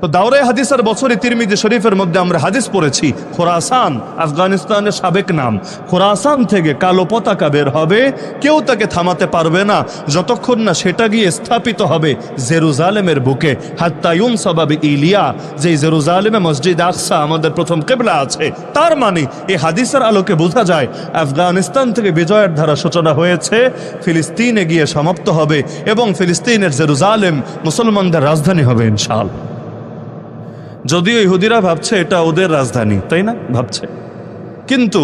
তো দাওরে হাদিসের বছরে তিরমিজি শরীফের মধ্যে আমরা হাদিস পড়েছি, খোরাসান আফগানিস্তানের সাবেক নাম, খোরাসান থেকে কালো পতাকা বের হবে, কেউ তাকে থামাতে পারবে না যতক্ষণ না সেটা গিয়ে স্থাপিত হবে জেরুজালেমের বুকে। হাত্তা ইউনসাবা বিইলিয়া, যে জেরুজালেমে মসজিদ আকসা আমাদের প্রথম কিবলা আছে। তার মানে এই হাদিসের আলোকে বোঝা যায় আফগানিস্তান থেকে বিজয়ের ধারা সূচনা হয়েছে, ফিলিস্তিনে গিয়ে সমাপ্ত হবে এবং ফিলিস্তিনের জেরুজালেম মুসলমানদের রাজধানী হবে ইনশাআল্লাহ। যদিও ইহুদিরা ভাবছে এটা ওদের রাজধানী, তাই না? ভাবছে, কিন্তু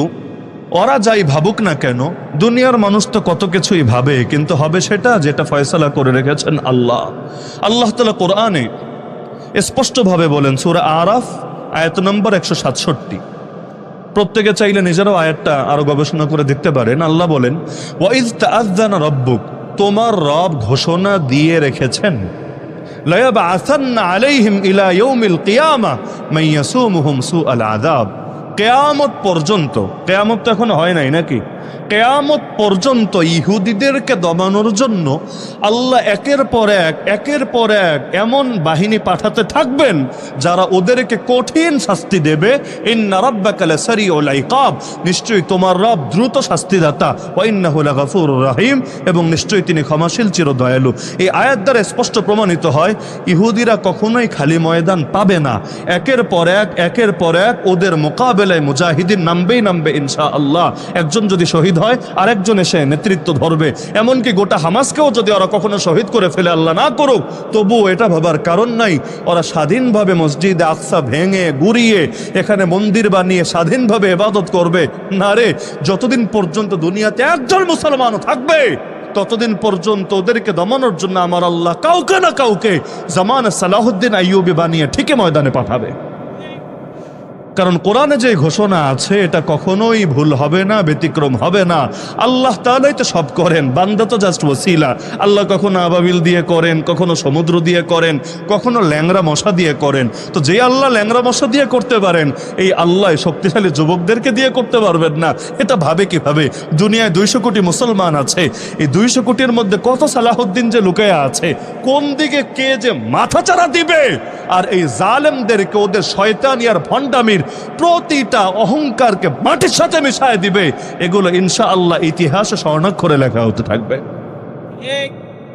ওরা যাই ভাবুক না কেন, দুনিয়ার মানুষ তো কত কিছুই ভাবে, কিন্তু হবে সেটা যেটা ফয়সালা করে রেখেছেন আল্লাহ। আল্লাহ তাআলা কোরআনে স্পষ্টভাবে বলেন, সূরা আরাফ আয়াত নম্বর 167। প্রত্যেকে চাইলে নিজেরাও আয়াতটা আরো গবেষণা করে দেখতে পারেন। আল্লাহ বলেন, ওয়াইজ তাআযানা রাব্বুক, তোমার রব ঘোষণা দিয়ে রেখেছেন, লায়াবআসান্না আলাইহিম ইলা ইয়াউমিল কিয়ামা মান ইয়াসুমুহুম সুআল আযাব। কিয়ামত পর্যন্ত, কিয়ামত তো এখনো হয় নাই নাকি? কিয়ামত পর্যন্ত ইহুদিদেরকে দমানোর জন্য আল্লাহ একের পর এক এমন বাহিনী পাঠাতে থাকবেন যারা ওদেরকে কঠিন শাস্তি দেবে। ইন্না রাব্বাকা লাসারিউল ইকাব, নিশ্চয়ই তোমার রব দ্রুত শাস্তিদাতা। ওয়া ইন্নাহু লাগাফুরুর রহিম, এবং নিশ্চয়ই তিনি ক্ষমাশীল চির দয়ালু। এই আয়াত দ্বারা স্পষ্ট প্রমাণিত হয় ইহুদিরা কখনোই খালি ময়দান পাবে না। একের পর এক ওদের মোকাবেলায় মুজাহিদিন নামবে ইনশাআল্লাহ। একজন যদি শহীদ হয় আরেকজন এসে নেতৃত্ব ধরবে। এমনকি গোটা হামাসকেও যদি ওরা কখনো শহীদ করে ফেলে, আল্লাহ না করুক, তবুও এটা ভাবার কারণ নাই ওরা স্বাধীনভাবে মসজিদে আকসা ভেঙে গুড়িয়ে এখানে মন্দির বানিয়ে স্বাধীনভাবে ইবাদত করবে না রে। যতদিন পর্যন্ত দুনিয়াতে একজন মুসলমানও থাকবে ততদিন পর্যন্ত ওদেরকে দমানোর জন্য আমার আল্লাহ কাউকে না কাউকে জামানে সালাহুদ্দিন আইয়ুবী বানিয়ে ঠিকই ময়দানে পাঠাবে। কারণ কোরআনে যে ঘোষণা আছে এটা কখনোই ভুল হবে না, ব্যতিক্রম হবে না। আল্লাহ তাআলাই তো সব করেন, বান্দা তো জাস্ট ওসিলা। আল্লাহ কখনো আবাবিল দিয়ে করেন, কখনো সমুদ্র দিয়ে করেন, কখনো ল্যাংড়া মশা দিয়ে করেন। তো যে আল্লাহ ল্যাংড়া মশা দিয়ে করতে পারেন, এই আল্লাহ শক্তিশালী যুবকদেরকে দিয়ে করতে পারবেন না? এটা ভাবে কিভাবে? দুনিয়ায় 200 কোটি মুসলমান আছে, এই 200 কোটির মধ্যে কত সালাহুদ্দিন যে লুকায়া আছে, কোন দিকে কে যে মাথাচাড়া দিবে আর এই জালেমদেরকে ওদের শয়তানি আর ভণ্ডামির প্রতিটা অহংকারকে মাটির সাথে মিশায় দিবে, এগুলো ইনশাআল্লাহ ইতিহাসে স্বর্ণাক্ষরে লেখা হতে থাকবে।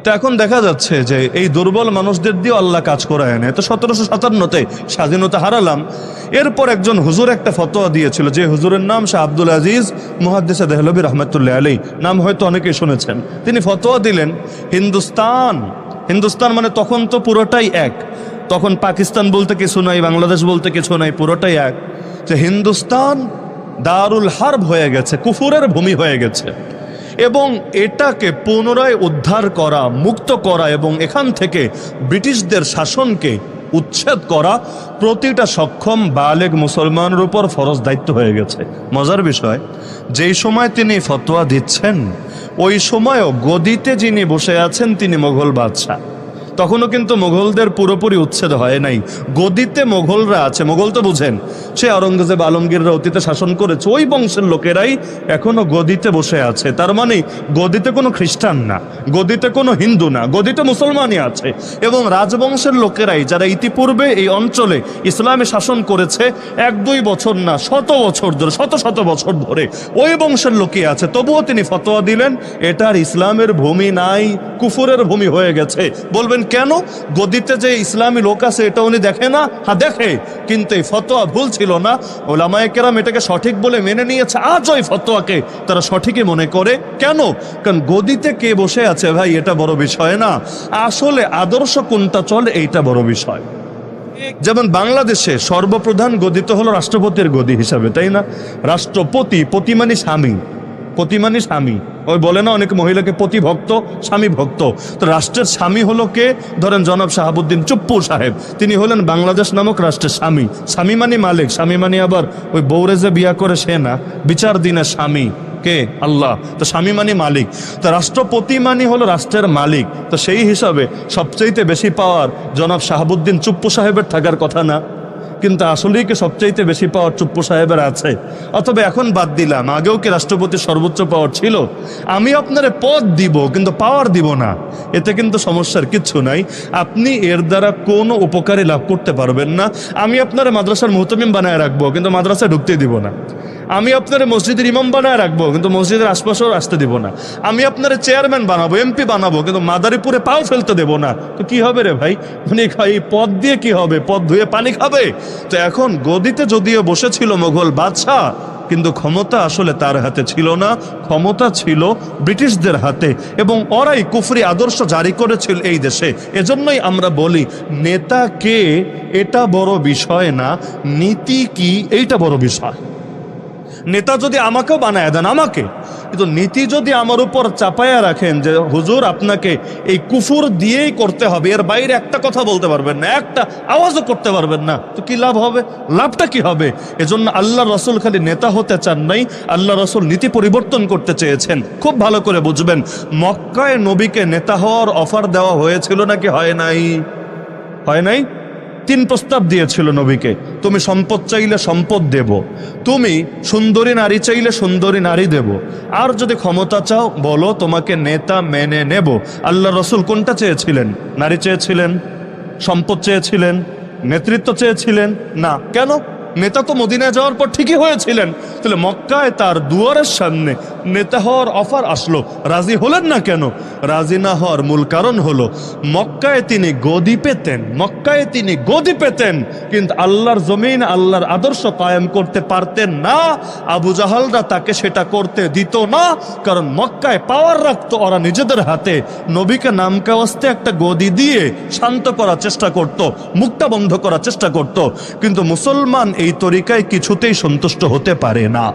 তো এখন দেখা যাচ্ছে যে এই দুর্বল মানুষদের দিয়ে আল্লাহ কাজ করায় না। তো 1757-তে স্বাধীনতা হারালাম। এরপর একজন হুজুর একটা ফতোয়া দিয়েছিল, যে হুজুরের নাম শাহ আব্দুল আজিজ মুহাদ্দিস দেহলভী রহমতুল্লাহ আলাইহি, নাম হয়তো অনেকেই শুনেছেন। তিনি ফতোয়া দিলেন, হিন্দুস্তান মানে তখন তো পুরোটাই এক, তখন পাকিস্তান বলতে কিছু নাই, বাংলাদেশ বলতে কিছু নাই, পুরোটাই এক। যে হিন্দুস্তান দারুল হারব হয়ে গেছে, কুফুরের ভূমি হয়ে গেছে, এবং এটাকে পুনরায় উদ্ধার করা, মুক্ত করা এবং এখান থেকে ব্রিটিশদের শাসনকে উচ্ছেদ করা প্রতিটা সক্ষম বালেগ মুসলমানের উপর ফরজ দায়িত্ব হয়ে গেছে। মজার বিষয়, যেই সময় তিনি ফতোয়া দিচ্ছেন ওই সময়ও গদিতে যিনি বসে আছেন তিনি মোগল বাদশাহ। তখনও কিন্তু মোগলদের পুরোপুরি উচ্ছেদ হয় নাই, গদিতে মোগলরা আছে। মোগল তো বুঝেন, সে আওরঙ্গজেব আলমগীররা অতীতে শাসন করেছে, ওই বংশের লোকেরাই এখনো গদিতে বসে আছে। তার মানে গদিতে কোনো খ্রিস্টান না, গদিতে কোনো হিন্দু না, গদিতে মুসলমানই আছে। এবং রাজবংশের লোকেরাই, যারা ইতিপূর্বে এই অঞ্চলে ইসলামে শাসন করেছে 1-2 বছর না, শত বছর ধরে ওই বংশের লোকই আছে। তবুও তিনি ফতোয়া দিলেন এটার ইসলামের ভূমি নাই, কুফুরের ভূমি হয়ে গেছে। বলবেন কেন? গদিতে যে ইসলামী লোক আছে এটা উনি দেখে না? হ্যাঁ দেখে, কিন্তু এই ফতোয়া ভুল ছিল না। ওলামায়ে কেরাম এটাকে সঠিক বলে মেনে নিয়েছে। আজ ওই ফতোয়াকে তারা সঠিকই মনে করে। কেন? কারণ গদিতে কে বসে আছে ভাই এটা বড় বিষয় না, আসলে আদর্শ কোনটা চলে এইটা বড় বিষয়। যেমন বাংলাদেশে সর্বপ্রধান গদি তো হলো রাষ্ট্রপতির গদি হিসাবে, তাই না? পতি মানে স্বামী। ওই বলে না অনেক মহিলাকে পতি ভক্ত, স্বামী ভক্ত। তো রাষ্ট্রের স্বামী হলো কে? ধরেন জনাব শাহাবুদ্দিন চুপ্পু সাহেব, তিনি হলেন বাংলাদেশ নামক রাষ্ট্রের স্বামী মানে মালিক, স্বামী মানে আবার ওই বউরে যে বিয়া করে সে না, বিচার দিনের স্বামী কে? আল্লাহ। তো স্বামী মানে মালিক, তো রাষ্ট্রপতি মানে হলো রাষ্ট্রের মালিক। তো সেই হিসাবে সবচেয়ে বেশি পাওয়ার জনাব শাহাবুদ্দিন চুপ্পু সাহেবের থাকার কথা না? কিন্তু আসলেই কি সবচাইতে বেশি পাওয়ার চুপ্পু সাহেবের আছে? অথবা এখন বাদ দিলাম, আগেও কি রাষ্ট্রপতির সর্বোচ্চ পাওয়ার ছিল? আমি আপনারে পদ দিব কিন্তু পাওয়ার দিব না, এতে কিন্তু সমস্যার কিচ্ছু নাই। আপনি এর দ্বারা কোনো উপকারী লাভ করতে পারবেন না। আমি আপনার মাদ্রাসার মুহতামিম বানায় রাখবো কিন্তু মাদ্রাসায় ঢুকতে দিব না। আমি আপনার মসজিদের ইমাম বানায় রাখবো কিন্তু মসজিদের আশপাশেও আসতে দিব না। আমি আপনার চেয়ারম্যান বানাবো, এমপি বানাবো, কিন্তু মাদারীপুরে পাও ফেলতে দেব না। তো কি হবে রে ভাই? মানে এই পদ দিয়ে কি হবে? পদ ধুয়ে পানি খাবে? তো এখন গদিতে যদিও বসেছিল মোগল বাদশাহ, কিন্তু ক্ষমতা আসলে তার হাতে ছিল না, ক্ষমতা ছিল ব্রিটিশদের হাতে, এবং ওরাই কুফরি আদর্শ জারি করেছিল এই দেশে। এজন্যই আমরা বলি নেতা কে এটা বড় বিষয় না, নীতি কি এইটা বড় বিষয়। নেতা যদি আমাকেও বানায় দেন, আমাকে, কিন্তু নীতি যদি আমার উপর চাপায়া রাখেন যে হুজুর আপনাকে এই কুফুর দিয়েই করতে হবে, এর বাইরে একটা কথা বলতে পারবেন না, একটা আওয়াজও করতে পারবেন না, তো কি লাভ হবে? লাভটা কি হবে? এজন্য আল্লাহ রসুল খালি নেতা হতে চান নাই, আল্লাহ রসুল নীতি পরিবর্তন করতে চেয়েছেন। খুব ভালো করে বুঝবেন, মক্কায় নবীকে নেতা হওয়ার অফার দেওয়া হয়েছিল নাকি হয় নাই? হয় নাই? 3 প্রস্তাব দিয়েছিল নবীকে, তুমি সম্পদ চাইলে সম্পদ দেব, তুমি সুন্দরী নারী চাইলে সুন্দরী নারী দেব, আর যদি ক্ষমতা চাও বলো তোমাকে নেতা মেনে নেব। আল্লাহ রসুল কোনটা চেয়েছিলেন? নারী চেয়েছিলেন? সম্পদ চেয়েছিলেন? নেতৃত্ব চেয়েছিলেন? না। কেন? নেতা তো মদিনায় যাওয়ার পর ঠিকই হয়েছিলেন। তাহলে মক্কায় তার দুয়ারের সামনে নেতা হওয়ার অফার আসলো, রাজি হলেন না কেন? রাজি না হওয়ার মূল কারণ হলো মক্কায় তিনি গদি পেতেন, মক্কায় তিনি গদি পেতেন, কিন্তু আল্লাহর জমিন আল্লাহর আদর্শ কায়েম করতে পারতেন না। আবু জাহালরা তাকে সেটা করতে দিত না, কারণ মক্কায় পাওয়ার রাখতো ওরা নিজেদের হাতে। নবীকে নামকাওয়াস্তে একটা গদি দিয়ে শান্ত করার চেষ্টা করত, মুখটা বন্ধ করার চেষ্টা করত, কিন্তু মুসলমান এই তরিকায় কিছুতেই সন্তুষ্ট হতে পারে না।